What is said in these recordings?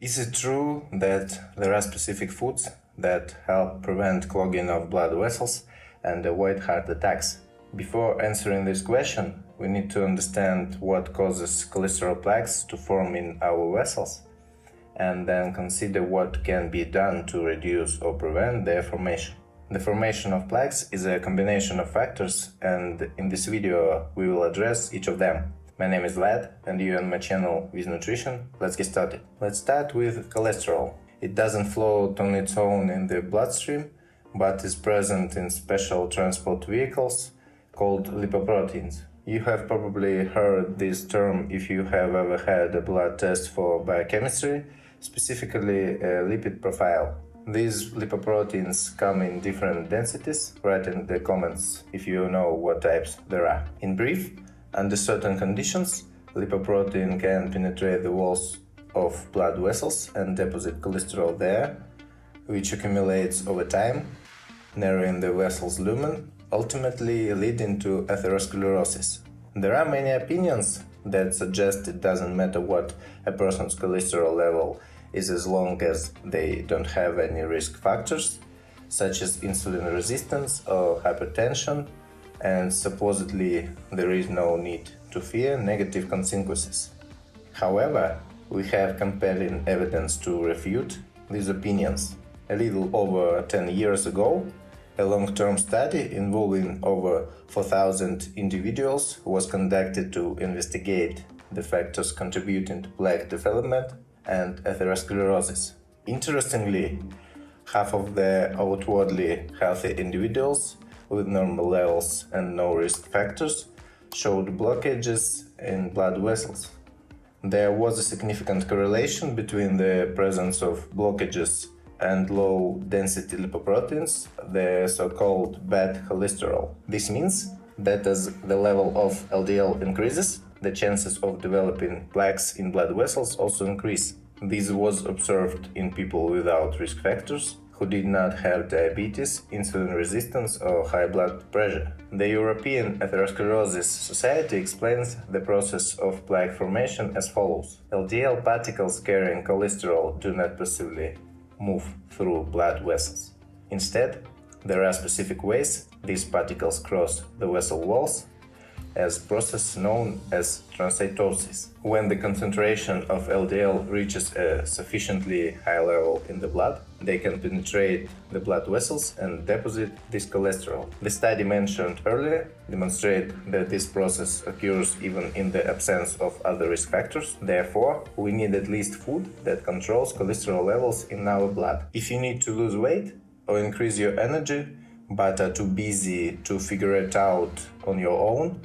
Is it true that there are specific foods that help prevent clogging of blood vessels and avoid heart attacks? Before answering this question, we need to understand what causes cholesterol plaques to form in our vessels, and then consider what can be done to reduce or prevent their formation. The formation of plaques is a combination of factors, and in this video we will address each of them. My name is Vlad, and you're on my channel with nutrition. Let's get started. Let's start with cholesterol. It doesn't float on its own in the bloodstream, but is present in special transport vehicles called lipoproteins. You have probably heard this term if you have ever had a blood test for biochemistry, specifically a lipid profile. These lipoproteins come in different densities. Write in the comments if you know what types there are. In brief, under certain conditions, lipoprotein can penetrate the walls of blood vessels and deposit cholesterol there, which accumulates over time, narrowing the vessel's lumen, ultimately leading to atherosclerosis. There are many opinions that suggest it doesn't matter what a person's cholesterol level is as long as they don't have any risk factors, such as insulin resistance or hypertension, and supposedly there is no need to fear negative consequences. However, we have compelling evidence to refute these opinions. A little over 10 years ago, a long-term study involving over 4,000 individuals was conducted to investigate the factors contributing to plaque development and atherosclerosis. Interestingly, half of the outwardly healthy individuals with normal levels and no risk factors showed blockages in blood vessels. There was a significant correlation between the presence of blockages and low-density lipoproteins, the so-called bad cholesterol. This means that as the level of LDL increases, the chances of developing plaques in blood vessels also increase. This was observed in people without risk factors, who did not have diabetes, insulin resistance, or high blood pressure. The European Atherosclerosis Society explains the process of plaque formation as follows. LDL particles carrying cholesterol do not passively move through blood vessels. Instead, there are specific ways these particles cross the vessel walls, as process known as transcytosis. When the concentration of LDL reaches a sufficiently high level in the blood, they can penetrate the blood vessels and deposit this cholesterol. The study mentioned earlier demonstrates that this process occurs even in the absence of other risk factors. Therefore, we need at least food that controls cholesterol levels in our blood. If you need to lose weight or increase your energy, but are too busy to figure it out on your own,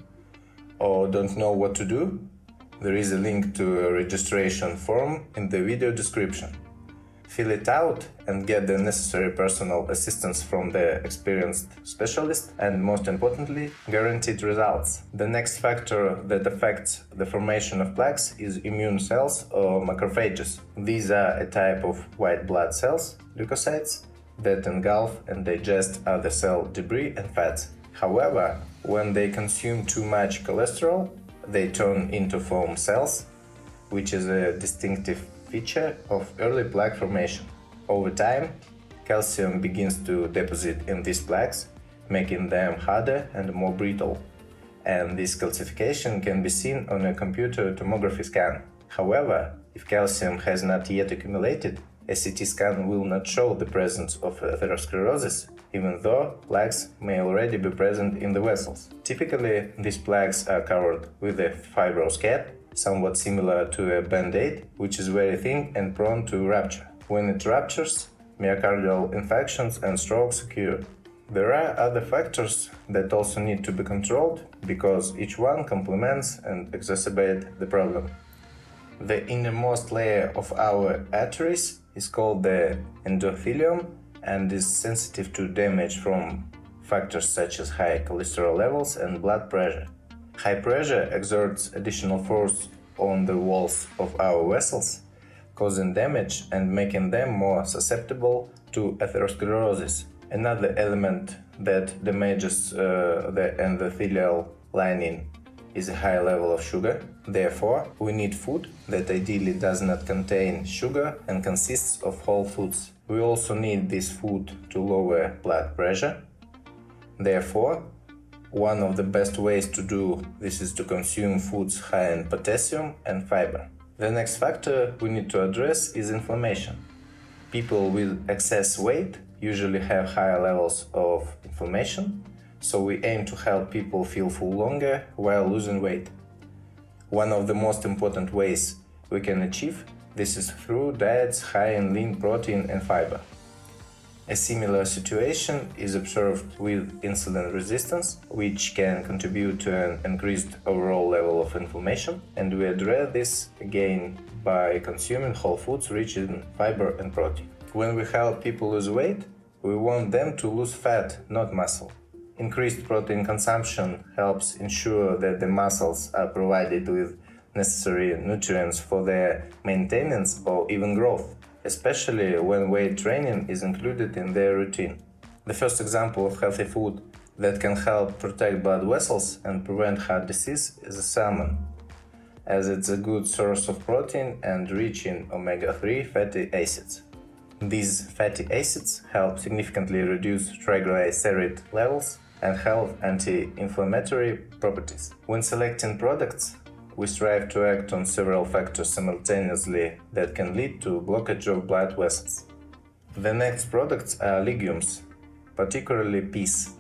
or don't know what to do, there is a link to a registration form in the video description. Fill it out and get the necessary personal assistance from the experienced specialist, and most importantly, guaranteed results. The next factor that affects the formation of plaques is immune cells or macrophages. These are a type of white blood cells, leukocytes, that engulf and digest other cell debris and fats. However, when they consume too much cholesterol, they turn into foam cells, which is a distinctive feature of early plaque formation. Over time, calcium begins to deposit in these plaques, making them harder and more brittle, and this calcification can be seen on a computer tomography scan. However, if calcium has not yet accumulated, a CT scan will not show the presence of atherosclerosis, even though plaques may already be present in the vessels. Typically, these plaques are covered with a fibrous cap, somewhat similar to a band-aid, which is very thin and prone to rupture. When it ruptures, myocardial infarctions and strokes occur. There are other factors that also need to be controlled, because each one complements and exacerbates the problem. The innermost layer of our arteries is called the endothelium and is sensitive to damage from factors such as high cholesterol levels and blood pressure. High pressure exerts additional force on the walls of our vessels, causing damage and making them more susceptible to atherosclerosis. Another element that damages the endothelial lining is a high level of sugar. Therefore, we need food that ideally does not contain sugar and consists of whole foods. We also need this food to lower blood pressure. Therefore, one of the best ways to do this is to consume foods high in potassium and fiber. The next factor we need to address is inflammation. People with excess weight usually have higher levels of inflammation, so we aim to help people feel full longer while losing weight. One of the most important ways we can achieve this is through diets high in lean protein and fiber. A similar situation is observed with insulin resistance, which can contribute to an increased overall level of inflammation, and we address this again by consuming whole foods rich in fiber and protein. When we help people lose weight, we want them to lose fat, not muscle. Increased protein consumption helps ensure that the muscles are provided with necessary nutrients for their maintenance or even growth, especially when weight training is included in their routine. The first example of healthy food that can help protect blood vessels and prevent heart disease is salmon, as it's a good source of protein and rich in omega-3 fatty acids. These fatty acids help significantly reduce triglyceride levels and have anti-inflammatory properties. When selecting products, we strive to act on several factors simultaneously that can lead to blockage of blood vessels. The next products are legumes, particularly peas,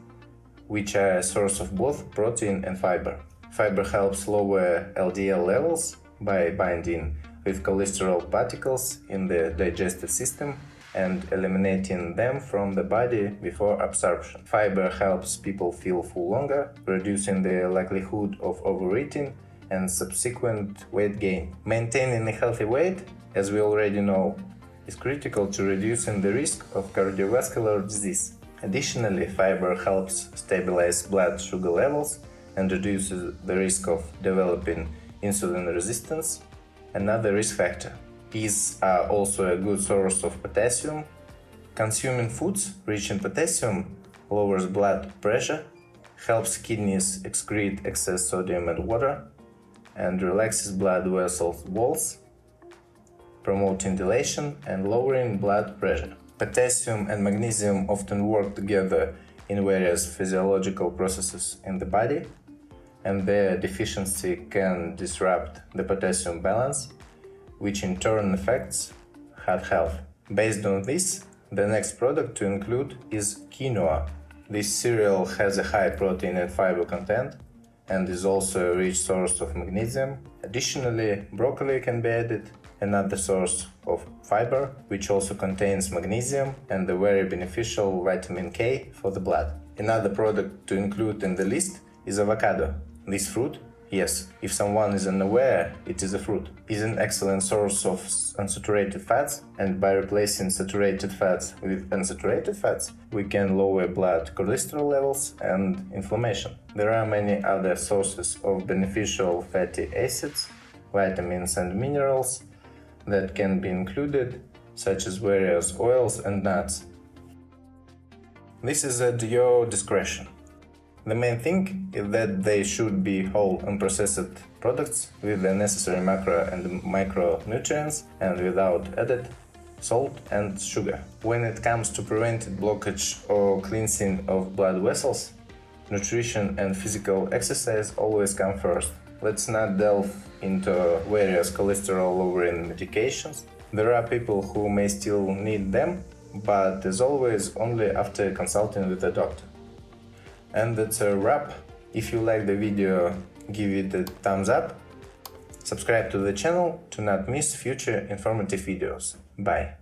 which are a source of both protein and fiber. Fiber helps lower LDL levels by binding with cholesterol particles in the digestive system and eliminating them from the body before absorption. Fiber helps people feel full longer, reducing the likelihood of overeating and subsequent weight gain. Maintaining a healthy weight, as we already know, is critical to reducing the risk of cardiovascular disease. Additionally, fiber helps stabilize blood sugar levels and reduces the risk of developing insulin resistance, another risk factor. Peas are also a good source of potassium. Consuming foods rich in potassium lowers blood pressure, helps kidneys excrete excess sodium and water, and relaxes blood vessel walls, promoting dilation and lowering blood pressure. Potassium and magnesium often work together in various physiological processes in the body, and their deficiency can disrupt the potassium balance, which in turn affects heart health. Based on this, the next product to include is quinoa. This cereal has a high protein and fiber content and is also a rich source of magnesium. Additionally, broccoli can be added, another source of fiber, which also contains magnesium and the very beneficial vitamin K for the blood. Another product to include in the list is avocado. This fruit, yes, if someone is unaware, it is a fruit, is an excellent source of unsaturated fats, and by replacing saturated fats with unsaturated fats, we can lower blood cholesterol levels and inflammation. There are many other sources of beneficial fatty acids, vitamins and minerals that can be included, such as various oils and nuts. This is at your discretion. The main thing is that they should be whole unprocessed products with the necessary macro and micronutrients and without added salt and sugar. When it comes to preventing blockage or cleansing of blood vessels, nutrition and physical exercise always come first. Let's not delve into various cholesterol-lowering medications. There are people who may still need them, but as always, only after consulting with a doctor. And that's a wrap. If you like the video, give it a thumbs up. Subscribe to the channel to not miss future informative videos. Bye.